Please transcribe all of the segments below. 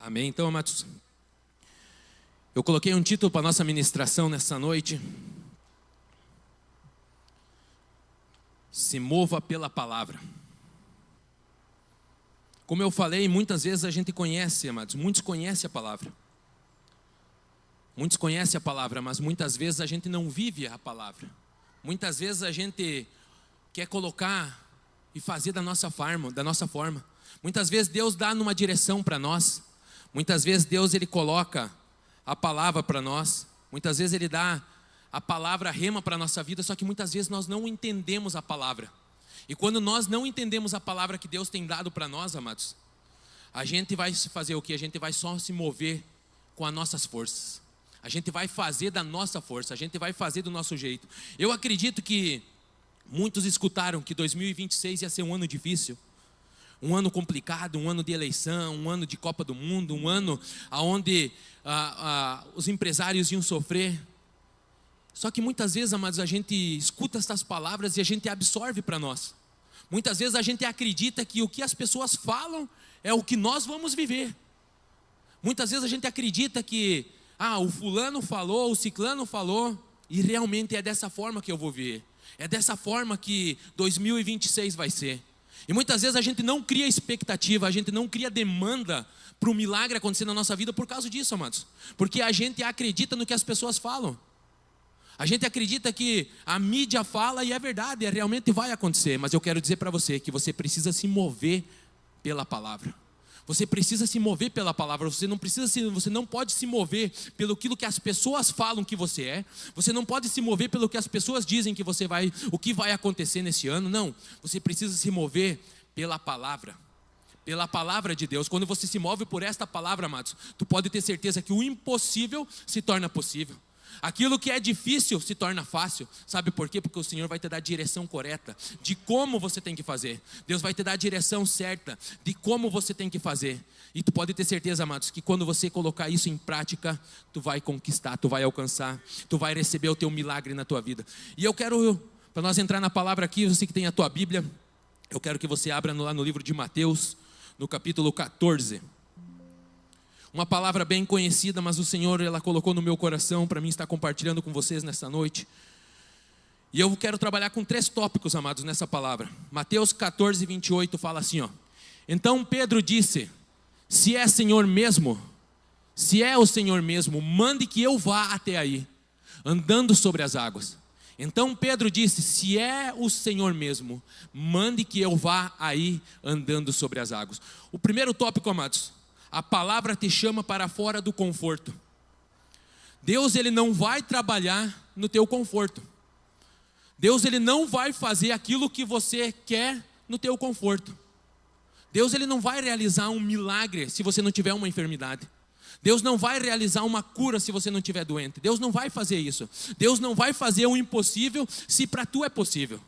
Amém? Então, amados, eu coloquei um título para a nossa ministração nessa noite. Se mova pela palavra. Como eu falei, muitas vezes a gente conhece, amados, muitos conhecem a palavra. Muitos conhecem a palavra, mas muitas vezes a gente não vive a palavra. Muitas vezes a gente quer colocar e fazer da nossa forma. Muitas vezes Deus dá numa direção para nós. Muitas vezes Deus ele coloca a palavra para nós. Muitas vezes Ele dá a palavra rema para a nossa vida, só que muitas vezes nós não entendemos a palavra. E quando nós não entendemos a palavra que Deus tem dado para nós, amados, a gente vai fazer o quê? A gente vai só se mover com as nossas forças. A gente vai fazer da nossa força, a gente vai fazer do nosso jeito. Eu acredito que muitos escutaram que 2026 ia ser um ano difícil. Um ano complicado, um ano de eleição, um ano de Copa do Mundo, um ano onde os empresários iam sofrer. Só que muitas vezes, amados, a gente escuta essas palavras e a gente absorve para nós. Muitas vezes a gente acredita que o que as pessoas falam é o que nós vamos viver. Muitas vezes a gente acredita que o fulano falou, o ciclano falou, e realmente é dessa forma que eu vou viver. É dessa forma que 2026 vai ser. E muitas vezes a gente não cria expectativa, a gente não cria demanda para o milagre acontecer na nossa vida por causa disso, amados. Porque a gente acredita no que as pessoas falam. A gente acredita que a mídia fala e é verdade, realmente vai acontecer. Mas eu quero dizer para você que você precisa se mover pela palavra. Você precisa se mover pela palavra. Você não pode se mover pelo que as pessoas falam que você é. Você não pode se mover pelo que as pessoas dizem que você vai, o que vai acontecer nesse ano. Não, você precisa se mover pela palavra. Pela palavra de Deus. Quando você se move por esta palavra, amados, tu pode ter certeza que o impossível se torna possível. Aquilo que é difícil se torna fácil. Sabe por quê? Porque o Senhor vai te dar a direção correta de como você tem que fazer. Deus vai te dar a direção certa de como você tem que fazer. E tu pode ter certeza, amados, que quando você colocar isso em prática, tu vai conquistar, tu vai alcançar, tu vai receber o teu milagre na tua vida. E eu quero, para nós entrar na palavra aqui, você que tem a tua Bíblia, eu quero que você abra lá no livro de Mateus, no capítulo 14. Uma palavra bem conhecida, mas o Senhor ela colocou no meu coração para mim estar compartilhando com vocês nessa noite. E eu quero trabalhar com 3 tópicos, amados, nessa palavra. Mateus 14, 28 fala assim, ó. Então Pedro disse, se é o Senhor mesmo, mande que eu vá até aí, andando sobre as águas. Então Pedro disse, se é o Senhor mesmo, mande que eu vá aí, andando sobre as águas. O primeiro tópico, amados, a palavra te chama para fora do conforto. Deus ele não vai trabalhar no teu conforto. Deus ele não vai fazer aquilo que você quer no teu conforto. Deus ele não vai realizar um milagre se você não tiver uma enfermidade. Deus não vai realizar uma cura se você não estiver doente. Deus não vai fazer isso. Deus não vai fazer o impossível se para tu é possível.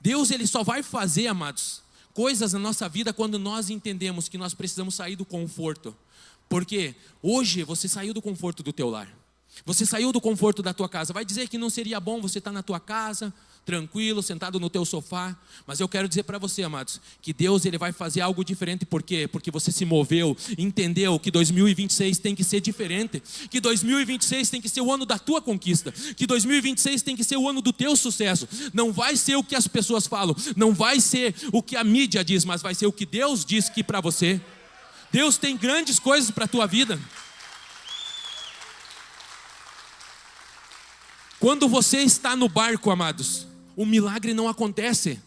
Deus ele só vai fazer, amados, coisas na nossa vida quando nós entendemos que nós precisamos sair do conforto. Porque hoje você saiu do conforto do teu lar. Você saiu do conforto da tua casa. Vai dizer que não seria bom você estar na tua casa, tranquilo, sentado no teu sofá. Mas eu quero dizer para você, amados, que Deus ele vai fazer algo diferente. Por quê? Porque você se moveu, entendeu que 2026 tem que ser diferente. Que 2026 tem que ser o ano da tua conquista. Que 2026 tem que ser o ano do teu sucesso. Não vai ser o que as pessoas falam. Não vai ser o que a mídia diz, mas vai ser o que Deus diz que para você. Deus tem grandes coisas para a tua vida. Quando você está no barco, amados, o milagre não acontece,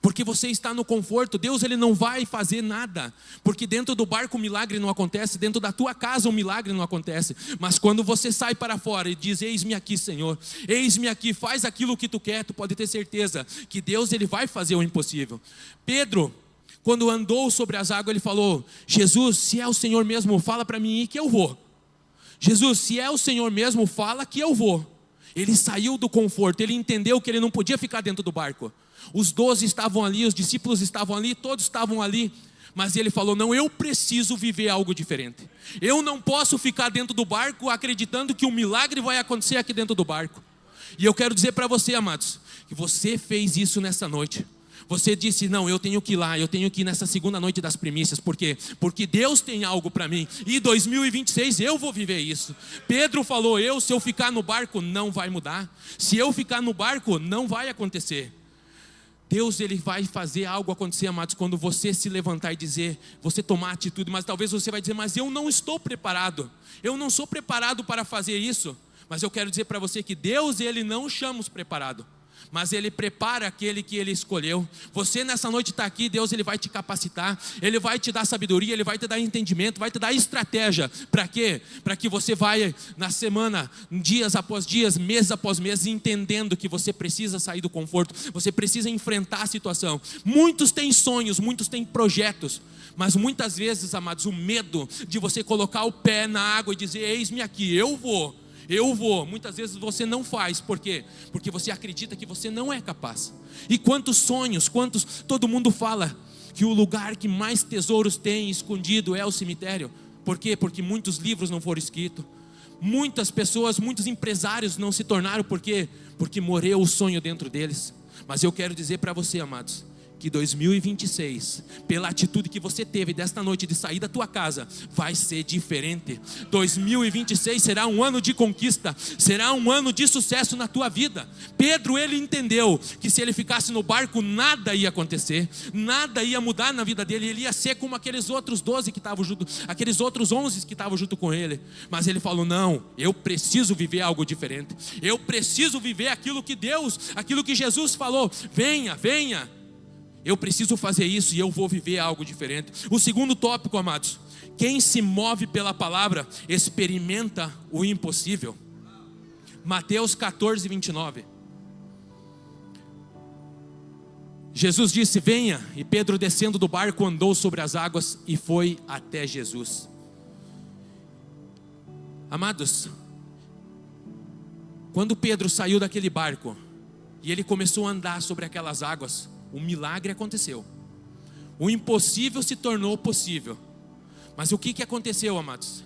porque você está no conforto. Deus ele não vai fazer nada, porque dentro do barco o milagre não acontece, dentro da tua casa o milagre não acontece. Mas quando você sai para fora e diz, eis-me aqui, Senhor, eis-me aqui, faz aquilo que tu quer, tu pode ter certeza que Deus ele vai fazer o impossível. Pedro, quando andou sobre as águas, ele falou, Jesus, se é o Senhor mesmo, fala para mim que eu vou. Jesus, se é o Senhor mesmo, fala que eu vou. Ele saiu do conforto, ele entendeu que ele não podia ficar dentro do barco. Os 12 estavam ali, os discípulos estavam ali, todos estavam ali. Mas ele falou, não, eu preciso viver algo diferente. Eu não posso ficar dentro do barco acreditando que um milagre vai acontecer aqui dentro do barco. E eu quero dizer para você, amados, que você fez isso nessa noite. Você disse, não, eu tenho que ir lá, eu tenho que ir nessa segunda noite das primícias. Por quê? Porque Deus tem algo para mim. E 2026 eu vou viver isso. Pedro falou, se eu ficar no barco, não vai mudar. Se eu ficar no barco, não vai acontecer. Deus, Ele vai fazer algo acontecer, amados, quando você se levantar e dizer, você tomar atitude. Mas talvez você vai dizer, mas eu não estou preparado. Eu não sou preparado para fazer isso. Mas eu quero dizer para você que Deus, Ele não chama os preparados, mas Ele prepara aquele que Ele escolheu. Você nessa noite está aqui, Deus Ele vai te capacitar, Ele vai te dar sabedoria, Ele vai te dar entendimento, vai te dar estratégia. Para quê? Para que você vai na semana, dias após dias, mês após mês, entendendo que você precisa sair do conforto, você precisa enfrentar a situação. Muitos têm sonhos, muitos têm projetos, mas muitas vezes, amados, o medo de você colocar o pé na água e dizer, eis-me aqui, eu vou. Muitas vezes você não faz. Por quê? Porque você acredita que você não é capaz. E quantos sonhos, todo mundo fala que o lugar que mais tesouros tem escondido é o cemitério. Por quê? Porque muitos livros não foram escritos. Muitas pessoas, muitos empresários não se tornaram. Por quê? Porque morreu o sonho dentro deles. Mas eu quero dizer para você, amados, que 2026, pela atitude que você teve desta noite de sair da tua casa, vai ser diferente. 2026 será um ano de conquista, será um ano de sucesso na tua vida. Pedro, ele entendeu que se ele ficasse no barco, nada ia acontecer, nada ia mudar na vida dele, ele ia ser como aqueles outros 12 que estavam junto, aqueles outros 11 que estavam junto com ele. Mas ele falou, não, eu preciso viver algo diferente, eu preciso viver aquilo que Jesus falou, venha, eu preciso fazer isso e eu vou viver algo diferente. O segundo tópico, amados, quem se move pela palavra experimenta o impossível. Mateus 14, 29. Jesus disse, venha, e Pedro, descendo do barco, andou sobre as águas e foi até Jesus. Amados, quando Pedro saiu daquele barco e ele começou a andar sobre aquelas águas, um milagre aconteceu. O impossível se tornou possível. Mas o que aconteceu, amados?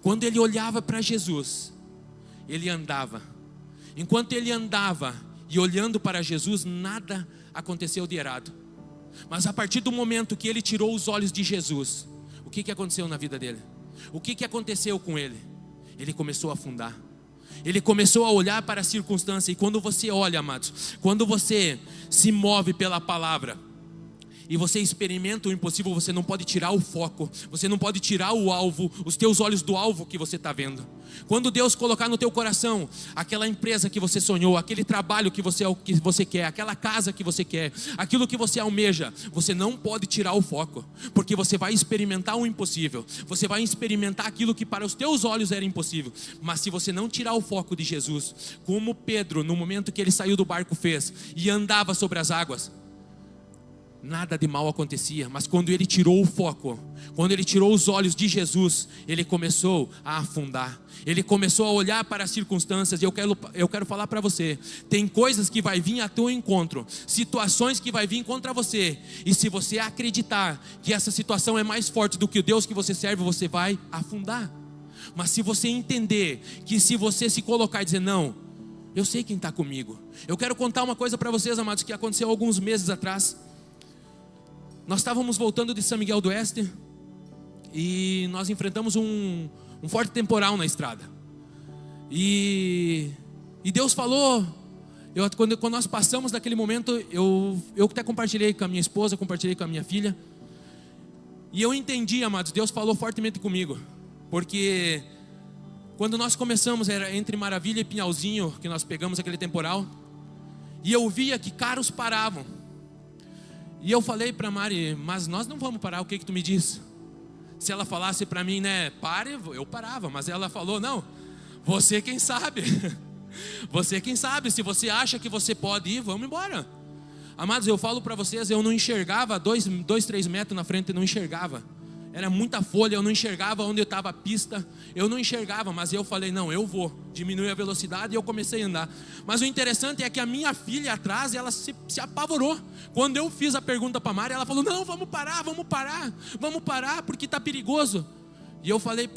Quando ele olhava para Jesus, ele andava. Enquanto ele andava e olhando para Jesus, nada aconteceu de errado. Mas a partir do momento que ele tirou os olhos de Jesus, o que aconteceu na vida dele? O que aconteceu com ele? Ele começou a afundar. Ele começou a olhar para a circunstância. E quando você olha, amados, quando você se move pela palavra e você experimenta o impossível, você não pode tirar o foco, você não pode tirar o alvo, os teus olhos do alvo que você está vendo. Quando Deus colocar no teu coração aquela empresa que você sonhou, aquele trabalho que você quer, aquela casa que você quer, aquilo que você almeja, você não pode tirar o foco, porque você vai experimentar o impossível, você vai experimentar aquilo que para os teus olhos era impossível. Mas se você não tirar o foco de Jesus, como Pedro, no momento que ele saiu do barco fez e andava sobre as águas, nada de mal acontecia. Mas quando ele tirou o foco, quando ele tirou os olhos de Jesus, ele começou a afundar. Ele começou a olhar para as circunstâncias. E eu quero falar para você, tem coisas que vai vir a teu encontro, situações que vai vir contra você, e se você acreditar que essa situação é mais forte do que o Deus que você serve, você vai afundar. Mas se você entender que se você se colocar e dizer, não, eu sei quem está comigo. Eu quero contar uma coisa para vocês, amados, que aconteceu alguns meses atrás. Nós estávamos voltando de São Miguel do Oeste e nós enfrentamos um forte temporal na estrada. E Deus falou, quando nós passamos daquele momento, eu até compartilhei com a minha esposa, compartilhei com a minha filha. E eu entendi, amados, Deus falou fortemente comigo. Porque quando nós começamos, era entre Maravilha e Pinhalzinho que nós pegamos aquele temporal. E eu via que carros paravam. E eu falei para Mari, mas nós não vamos parar, o que tu me diz? Se ela falasse para mim, né, pare, eu parava. Mas ela falou, não, você quem sabe. Você quem sabe, se você acha que você pode ir, vamos embora. Amados, eu falo para vocês, eu não enxergava 2-3 metros na frente, eu não enxergava. Era muita folha, eu não enxergava onde estava a pista, eu não enxergava, mas eu falei, não, eu vou diminuir a velocidade, e eu comecei a andar. Mas o interessante é que a minha filha atrás, ela se apavorou. Quando eu fiz a pergunta para a Mari, ela falou, não, vamos parar, porque está perigoso. E eu falei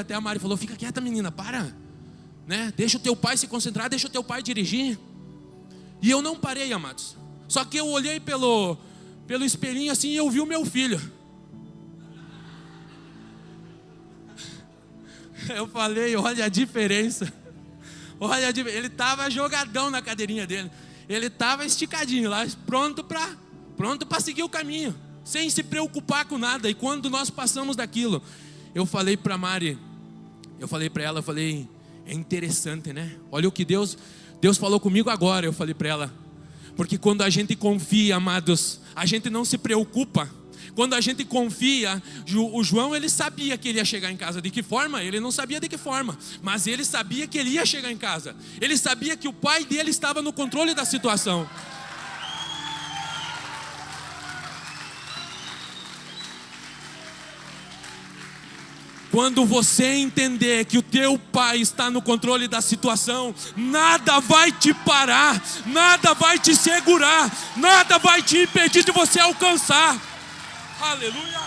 até a Mari, falou, fica quieta, menina, para, né? Deixa o teu pai se concentrar, deixa o teu pai dirigir. E eu não parei, amados. Só que eu olhei pelo espelhinho assim e eu vi o meu filho. Eu falei, olha a diferença. Ele estava jogadão na cadeirinha dele. Ele estava esticadinho lá, pronto para seguir o caminho, sem se preocupar com nada. E quando nós passamos daquilo, eu falei para Mari, eu falei para ela, é interessante, né? Olha o que Deus falou comigo agora. Eu falei para ela, porque quando a gente confia, amados, a gente não se preocupa. Quando a gente confia, o João, ele sabia que ele ia chegar em casa. De que forma? Ele não sabia de que forma, mas ele sabia que ele ia chegar em casa. Ele sabia que o pai dele estava no controle da situação. Quando você entender que o teu pai está no controle da situação, nada vai te parar, nada vai te segurar, nada vai te impedir de você alcançar. Aleluia.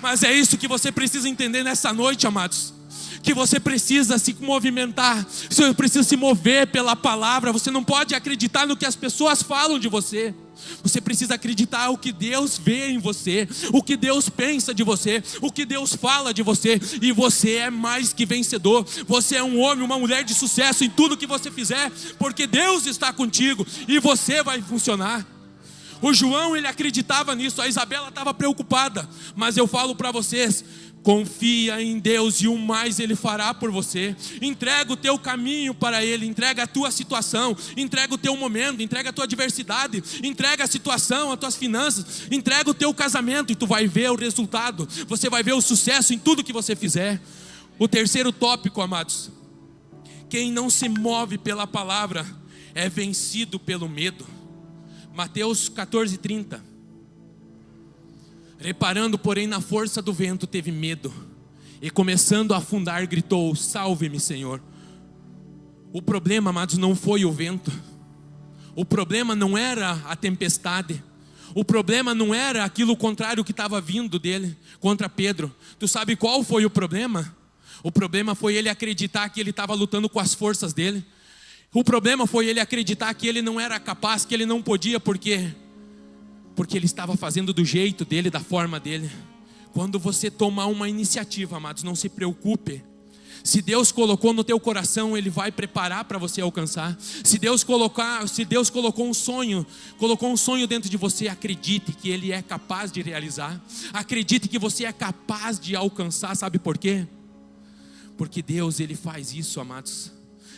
Mas é isso que você precisa entender nessa noite, amados. Que você precisa se movimentar, você precisa se mover pela palavra. Você não pode acreditar no que as pessoas falam de você. Você precisa acreditar o que Deus vê em você, o que Deus pensa de você, o que Deus fala de você. E você é mais que vencedor. Você é um homem, uma mulher de sucesso em tudo que você fizer, porque Deus está contigo e você vai funcionar. O João, ele acreditava nisso. A Isabela estava preocupada. Mas eu falo para vocês, confia em Deus e o mais Ele fará por você. Entrega o teu caminho para Ele, entrega a tua situação, entrega o teu momento, entrega a tua adversidade, entrega a situação, as tuas finanças, entrega o teu casamento e tu vai ver o resultado. Você vai ver o sucesso em tudo que você fizer. O terceiro tópico, amados, quem não se move pela palavra é vencido pelo medo. Mateus 14:30. Reparando, porém, na força do vento, teve medo, e começando a afundar, gritou: salve-me, Senhor. O problema, amados, não foi o vento. O problema não era a tempestade. O problema não era aquilo contrário que estava vindo dele contra Pedro. Tu sabe qual foi o problema? O problema foi ele acreditar que ele estava lutando com as forças dele. O problema foi ele acreditar que ele não era capaz, que ele não podia, porque ele estava fazendo do jeito dele, da forma dele. Quando você tomar uma iniciativa, amados, não se preocupe. Se Deus colocou no teu coração, Ele vai preparar para você alcançar. Se Deus colocou um sonho dentro de você, acredite que Ele é capaz de realizar. Acredite que você é capaz de alcançar. Sabe por quê? Porque Deus, Ele faz isso, amados.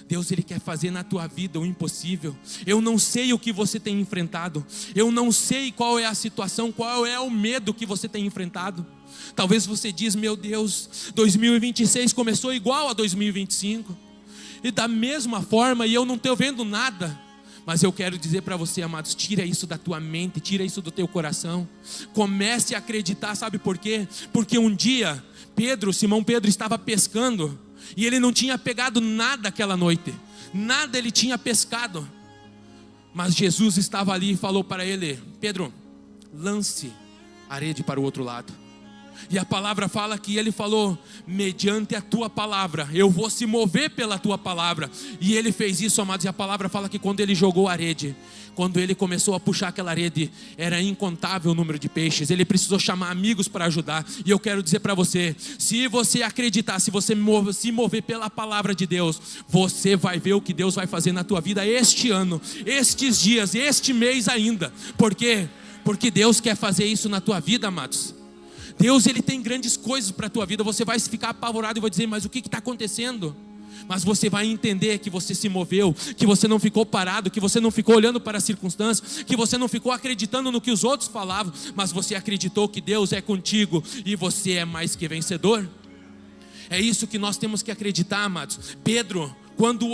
Deus, Ele quer fazer na tua vida o impossível. Eu não sei o que você tem enfrentado. Eu não sei qual é a situação, qual é o medo que você tem enfrentado. Talvez você diz: meu Deus, 2026 começou igual a 2025. E da mesma forma, e eu não estou vendo nada. Mas eu quero dizer para você, amados, tira isso da tua mente, tira isso do teu coração. Comece a acreditar, sabe por quê? Porque um dia, Simão Pedro estava pescando, e ele não tinha pegado nada aquela noite. Nada ele tinha pescado. Mas Jesus estava ali e falou para ele: Pedro, lance a rede para o outro lado. E a palavra fala que ele falou: mediante a tua palavra, eu vou se mover pela tua palavra. E ele fez isso, amados. E a palavra fala que quando ele jogou a rede, quando ele começou a puxar aquela rede, era incontável o número de peixes. Ele precisou chamar amigos para ajudar. E eu quero dizer para você, se você acreditar, se você se mover pela palavra de Deus, você vai ver o que Deus vai fazer na tua vida este ano, estes dias, este mês ainda. Por quê? Porque Deus quer fazer isso na tua vida, amados. Deus, Ele tem grandes coisas para a tua vida. Você vai ficar apavorado e vai dizer: mas o que está acontecendo? Mas você vai entender que você se moveu, que você não ficou parado, que você não ficou olhando para as circunstâncias, que você não ficou acreditando no que os outros falavam, mas você acreditou que Deus é contigo e você é mais que vencedor. É isso que nós temos que acreditar, amados. Pedro, quando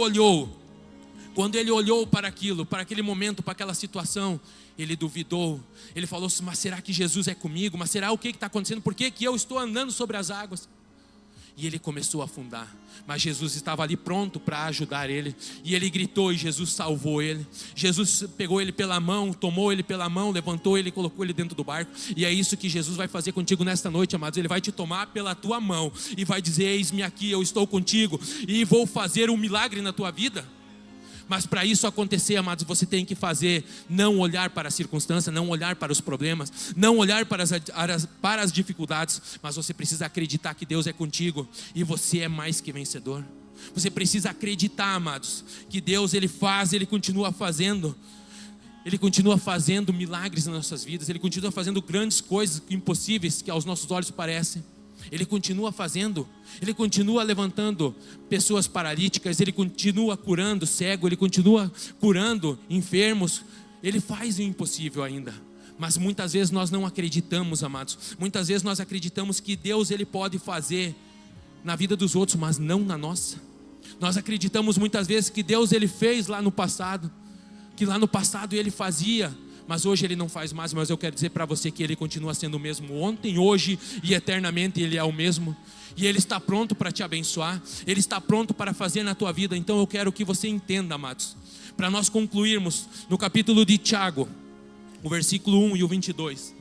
ele olhou para aquilo, para aquele momento, para aquela situação, ele duvidou. Ele falou: mas será que Jesus é comigo? Mas será o que está acontecendo? Por que eu estou andando sobre as águas? E ele começou a afundar. Mas Jesus estava ali pronto para ajudar ele. E ele gritou e Jesus salvou ele. Jesus pegou ele pela mão, tomou ele pela mão, levantou ele e colocou ele dentro do barco. E é isso que Jesus vai fazer contigo nesta noite, amados. Ele vai te tomar pela tua mão e vai dizer: eis-me aqui, eu estou contigo e vou fazer um milagre na tua vida. Mas para isso acontecer, amados, você tem que fazer, não olhar para a circunstância, não olhar para os problemas, não olhar para as dificuldades, mas você precisa acreditar que Deus é contigo e você é mais que vencedor. Você precisa acreditar, amados, que Deus Ele faz, Ele continua fazendo. Ele continua fazendo milagres nas nossas vidas. Ele continua fazendo grandes coisas impossíveis que aos nossos olhos parecem. Ele continua fazendo. Ele continua levantando pessoas paralíticas. Ele continua curando cego. Ele continua curando enfermos. Ele faz o impossível ainda. Mas muitas vezes nós não acreditamos, amados. Muitas vezes nós acreditamos que Deus Ele pode fazer na vida dos outros, mas não na nossa. Nós acreditamos muitas vezes que Deus Ele fez lá no passado, que lá no passado Ele fazia, mas hoje Ele não faz mais. Mas eu quero dizer para você que Ele continua sendo o mesmo ontem, hoje e eternamente. Ele é o mesmo, e Ele está pronto para te abençoar. Ele está pronto para fazer na tua vida. Então eu quero que você entenda, amados, para nós concluirmos no capítulo de Tiago, o versículo 1 e o 22.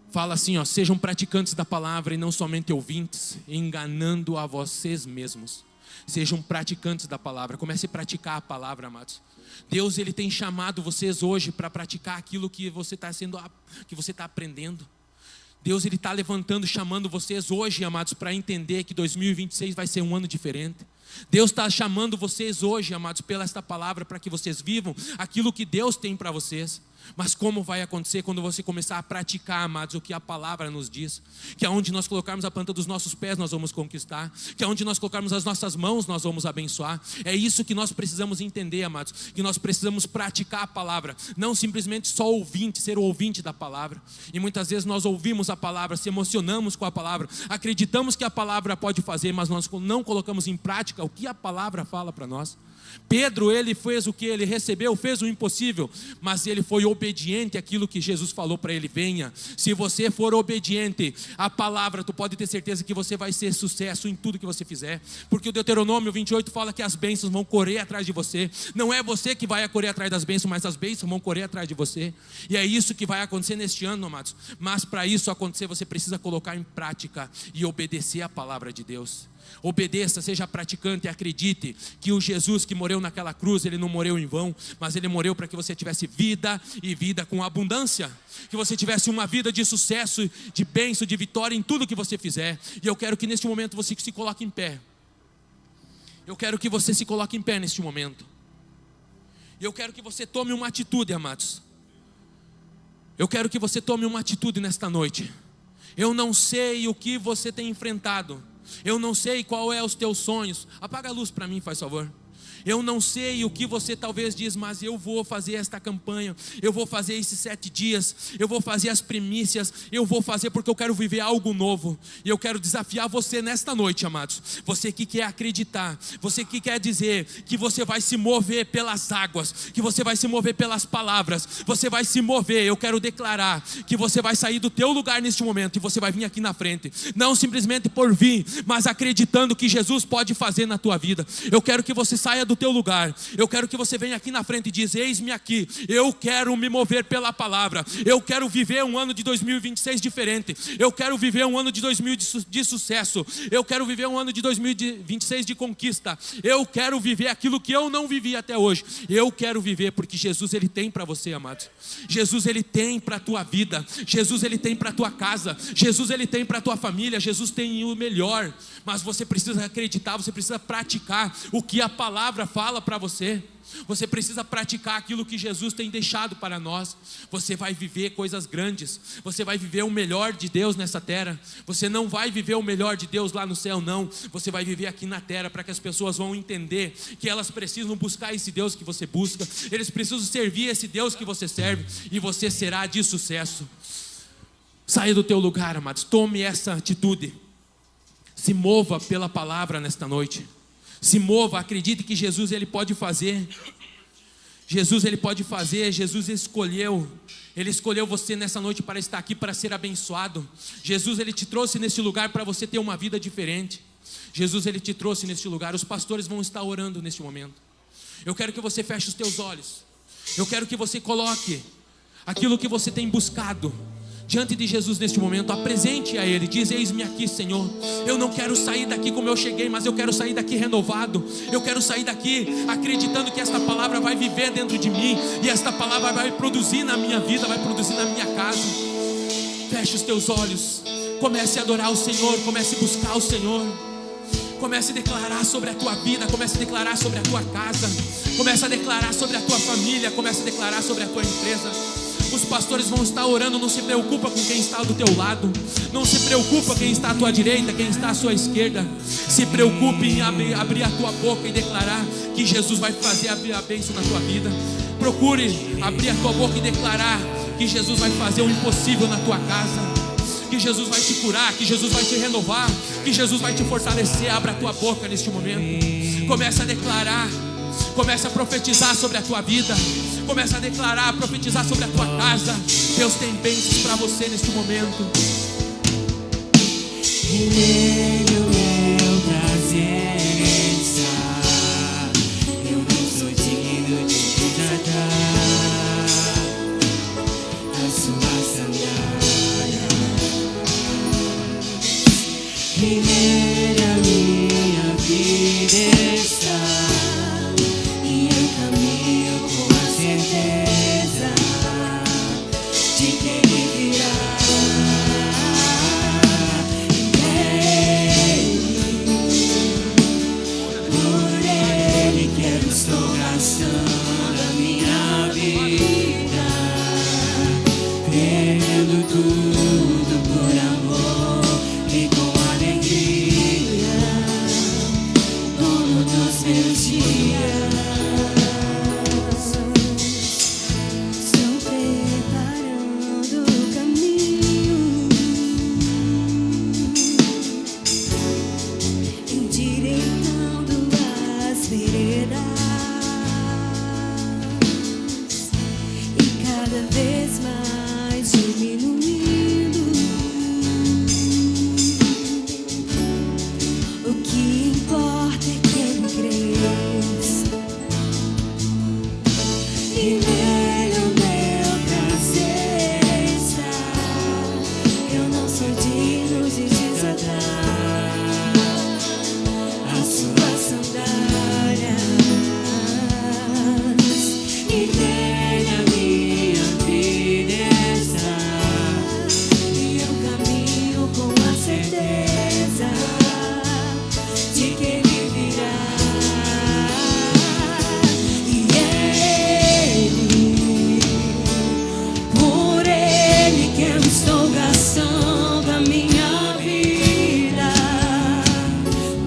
Fala assim, ó: sejam praticantes da palavra e não somente ouvintes, enganando a vocês mesmos. Sejam praticantes da palavra. Comece a praticar a palavra, amados. Deus Ele tem chamado vocês hoje para praticar aquilo que você está aprendendo. Deus Ele está levantando, chamando vocês hoje, amados, para entender que 2026 vai ser um ano diferente. Deus está chamando vocês hoje, amados, pela esta palavra, para que vocês vivam aquilo que Deus tem para vocês. Mas como vai acontecer quando você começar a praticar, amados, o que a palavra nos diz? Que aonde nós colocarmos a planta dos nossos pés, nós vamos conquistar. Que aonde nós colocarmos as nossas mãos, nós vamos abençoar. É isso que nós precisamos entender, amados. Que nós precisamos praticar a palavra. Não simplesmente só ouvinte, ser o ouvinte da palavra. E muitas vezes nós ouvimos a palavra, se emocionamos com a palavra, acreditamos que a palavra pode fazer, mas nós não colocamos em prática o que a palavra fala para nós. Pedro, ele fez o que? Ele recebeu, fez o impossível, mas ele foi obediente àquilo que Jesus falou para ele: venha. Se você for obediente à palavra, tu pode ter certeza que você vai ser sucesso em tudo que você fizer, porque o Deuteronômio 28 fala que as bênçãos vão correr atrás de você. Não é você que vai correr atrás das bênçãos, mas as bênçãos vão correr atrás de você. E é isso que vai acontecer neste ano, amados. Mas para isso acontecer, você precisa colocar em prática e obedecer à palavra de Deus. Obedeça, seja praticante e acredite que o Jesus que morreu naquela cruz, Ele não morreu em vão, mas Ele morreu para que você tivesse vida e vida com abundância. Que você tivesse uma vida de sucesso, de bênção, de vitória em tudo que você fizer. E eu quero que neste momento você se coloque em pé. Eu quero que você se coloque em pé neste momento. E eu quero que você tome uma atitude, amados. Eu quero que você tome uma atitude nesta noite. Eu não sei o que você tem enfrentado. Eu não sei qual é os teus sonhos. Apaga a luz para mim, faz favor. Eu não sei o que você talvez diz, mas eu vou fazer esta campanha, eu vou fazer esses 7 dias, eu vou fazer as primícias, eu vou fazer porque eu quero viver algo novo. E eu quero desafiar você nesta noite, amados. Você que quer acreditar, você que quer dizer que você vai se mover pelas águas, que você vai se mover pelas palavras, você vai se mover. Eu quero declarar que você vai sair do teu lugar neste momento e você vai vir aqui na frente, não simplesmente por vir, mas acreditando que Jesus pode fazer na tua vida. Eu quero que você saia do teu lugar. Eu quero que você venha aqui na frente e diz: eis-me aqui, eu quero me mover pela palavra. Eu quero viver um ano de 2026 diferente. Eu quero viver um ano de 2000 de sucesso. Eu quero viver um ano de 2026 de conquista. Eu quero viver aquilo que eu não vivi até hoje. Eu quero viver porque Jesus Ele tem para você, amados. Jesus Ele tem para a tua vida. Jesus Ele tem para a tua casa. Jesus Ele tem para a tua família. Jesus tem o melhor. Mas você precisa acreditar, você precisa praticar o que a palavra fala para você. Você precisa praticar aquilo que Jesus tem deixado para nós. Você vai viver coisas grandes. Você vai viver o melhor de Deus nessa terra. Você não vai viver o melhor de Deus lá no céu, não. Você vai viver aqui na terra para que as pessoas vão entender que elas precisam buscar esse Deus que você busca. Eles precisam servir esse Deus que você serve. E você será de sucesso. Saia do teu lugar, amados. Tome essa atitude. Se mova pela palavra nesta noite. Se mova, acredite que Jesus Ele pode fazer. Jesus Ele pode fazer. Jesus escolheu. Ele escolheu você nessa noite para estar aqui, para ser abençoado. Jesus Ele te trouxe nesse lugar para você ter uma vida diferente. Jesus Ele te trouxe neste lugar. Os pastores vão estar orando neste momento. Eu quero que você feche os teus olhos. Eu quero que você coloque aquilo que você tem buscado diante de Jesus neste momento, apresente a Ele, diz: eis-me aqui, Senhor, eu não quero sair daqui como eu cheguei, mas eu quero sair daqui renovado, eu quero sair daqui acreditando que esta palavra vai viver dentro de mim, e esta palavra vai produzir na minha vida, vai produzir na minha casa. Feche os teus olhos, comece a adorar o Senhor, comece a buscar o Senhor, comece a declarar sobre a tua vida, comece a declarar sobre a tua casa, comece a declarar sobre a tua família, comece a declarar sobre a tua empresa. Os pastores vão estar orando. Não se preocupa com quem está do teu lado, não se preocupa quem está à tua direita, quem está à sua esquerda. Se preocupe em abrir a tua boca e declarar que Jesus vai fazer a bênção na tua vida. Procure abrir a tua boca e declarar que Jesus vai fazer o impossível na tua casa, que Jesus vai te curar, que Jesus vai te renovar, que Jesus vai te fortalecer. Abra a tua boca neste momento, comece a declarar, comece a profetizar sobre a tua vida, comece a declarar, profetizar sobre a tua casa. Deus tem bênçãos para você neste momento. E nele o meu prazer está. Eu não sou digno de desatar a sua sandália. E nele a minha vida está. E eu caminho com a certeza de que Ele virá. Estou gastando a minha vida, perdendo tudo por amor e com alegria, dono dos meus dias. Estou preparando o caminho, endireitando as veredas. Cada vez mais diminuindo. O que importa é que Ele cresça, e nele o meu prazer está. Eu não sou digno de desatar a sua sandália, e nele a minha vida está. E eu caminho com a certeza de que Ele virá. E Ele, por Ele que eu estou gastando a minha vida,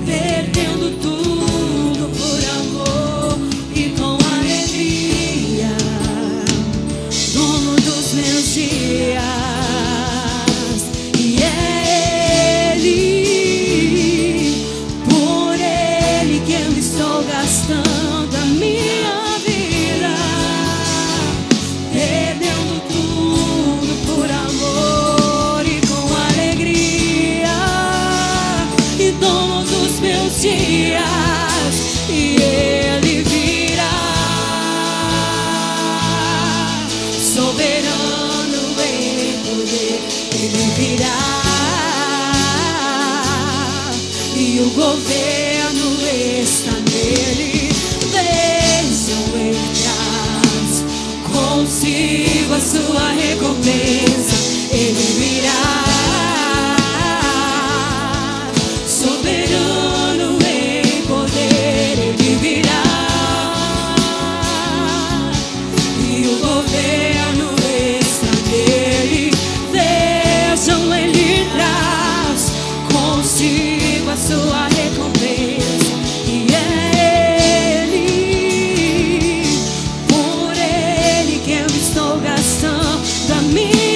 perdendo tudo por amor e com alegria, dono dos meus dias. E é Ele, por Ele que eu estou gastando a minha vida, perdendo tudo por amor e com alegria, e dono dos meus dias. E Ele virá, soberano em poder, Ele virá, e o governo está nele. Vejam, Ele traz consigo a sua recompensa. Ele virá, soberano em poder, Ele virá, e o governo está nele. Vejam, Ele traz consigo a sua recompensa. E é Ele, por Ele que eu estou gastando a minha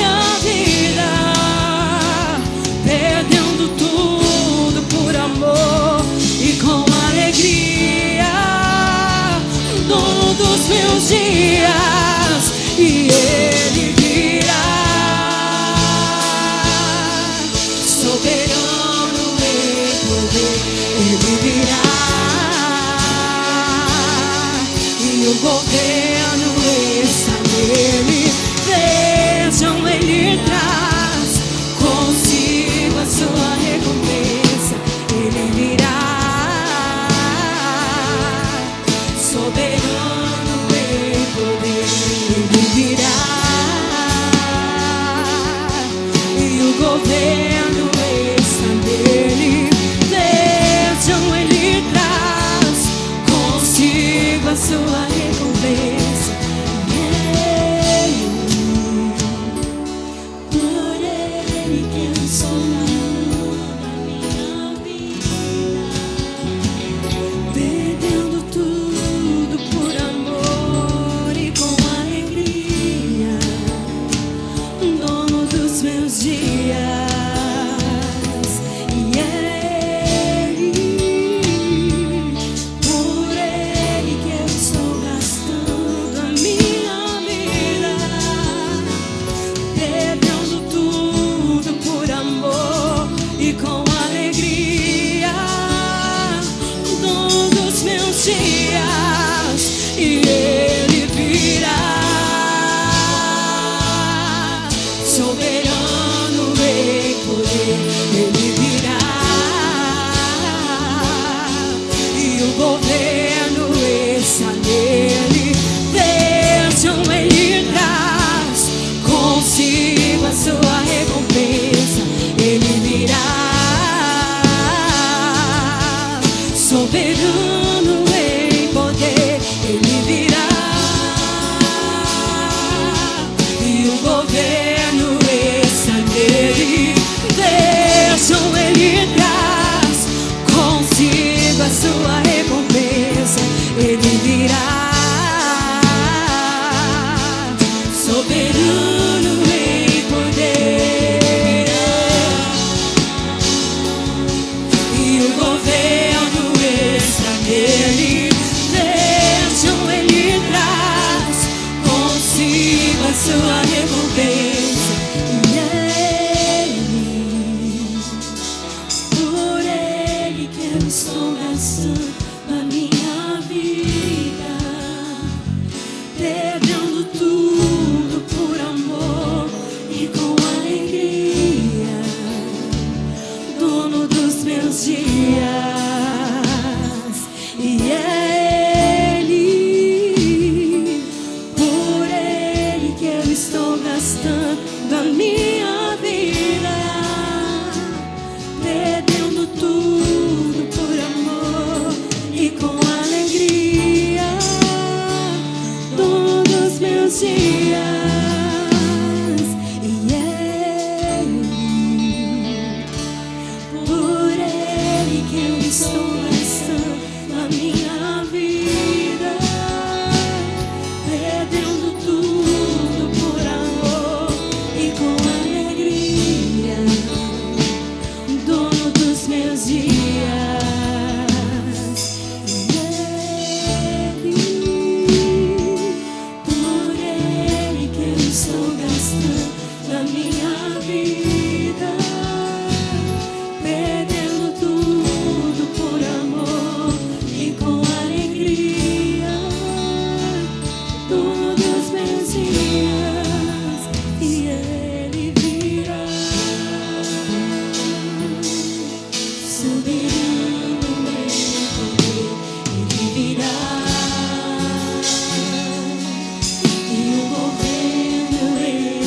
governo está nele. Vejam, ele traz consigo a sua recompensa. Por ele que eu sou na minha vida, perdendo tudo por amor e com alegria, dono dos meus dias. E é ele, por ele que eu estou gastando a minha vida, perdendo tudo por amor e com alegria, dono dos meus dias. E ele virá, soberano em poder, ele virá, e o governo está nele. Vejam, ele traz consigo a sua recompensa. Ele virá, soberano em poder, ele virá, e o governo está nele. Vejam, ele traz consigo a sua recompensa. Ele virá, soberano em poder, e o governo está nele. Vejam, ele traz consigo a sua recompensa. E é ele, por ele que eu estou gastando a minha vida, perdendo tudo por amor e com alegria, dono dos meus dias. E é ele, por ele que eu estou gastando a minha vida, perdendo tudo por amor e com alegria, dono dos meus dias. E é ele, por ele que eu estou gastando a minha vida, perdendo tudo por amor e com alegria, dono dos meus dias. E ele, por ele que eu estou gastando a minha vida, perdendo tudo por amor e com alegria, dono dos meus dias. E ele virá, soberano em poder, ele virá, e o governo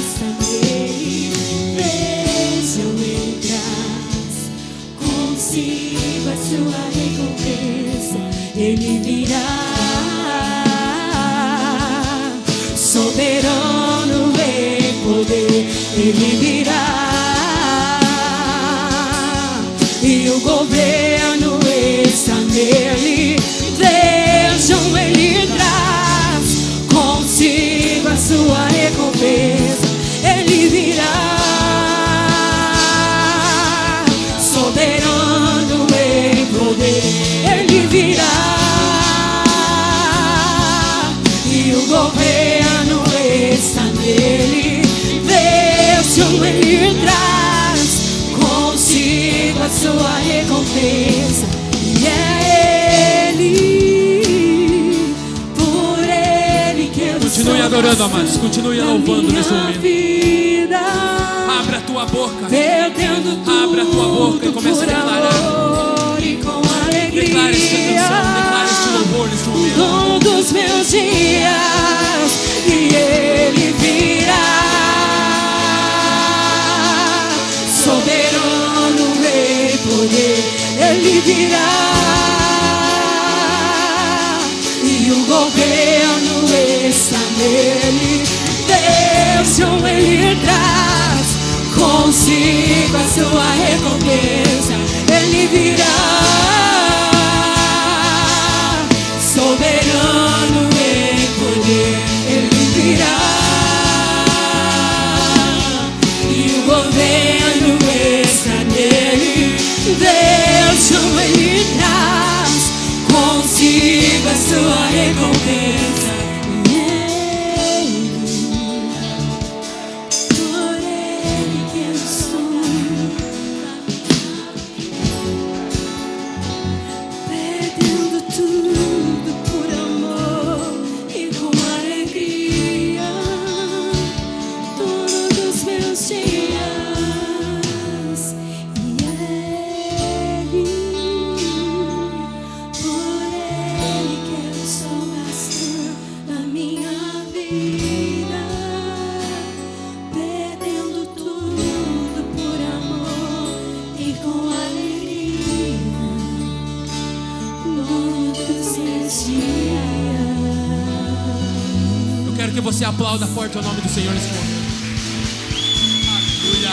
está nele. Vejam, ele traz consigo a sua recompensa. Ele virá, soberano em poder, ele virá, e o governo está nele. Vejam, ele traz consigo a sua recompensa. Ele virá, soberano em poder, ele virá, e o governo está nele. Vejam, ele traz consigo a sua recompensa. E é ele, por ele que eu Continue adorando, amados. Continue louvando nesse momento. vida, Abra a tua boca. perdendo tudo. Abra a tua boca e comece a declarar. E com alegria, Declare esta canção, declare este louvor neste momento. dono dos meus dias, e ele virá, soberano em poder, Ele virá. E o governo está nele. Deixam Ele traz consigo a sua recompensa. Ele virá, soberano em poder, Ele virá. E o governo está nele. Deixam Ele traz consigo a sua recompensa. Eu quero que você aplauda forte o nome do Senhor nesse momento. Aleluia.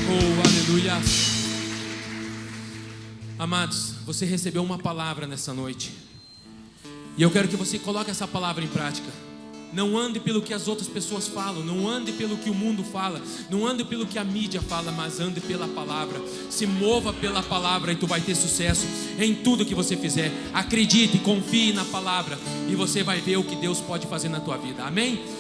Oh, aleluia. Amados, você recebeu uma palavra nessa noite. E eu quero que você coloque essa palavra em prática. Não ande pelo que as outras pessoas falam, não ande pelo que o mundo fala, não ande pelo que a mídia fala, mas ande pela palavra. Se mova pela palavra e tu vai ter sucesso em tudo que você fizer. Acredite, confie na palavra e você vai ver o que Deus pode fazer na tua vida. Amém?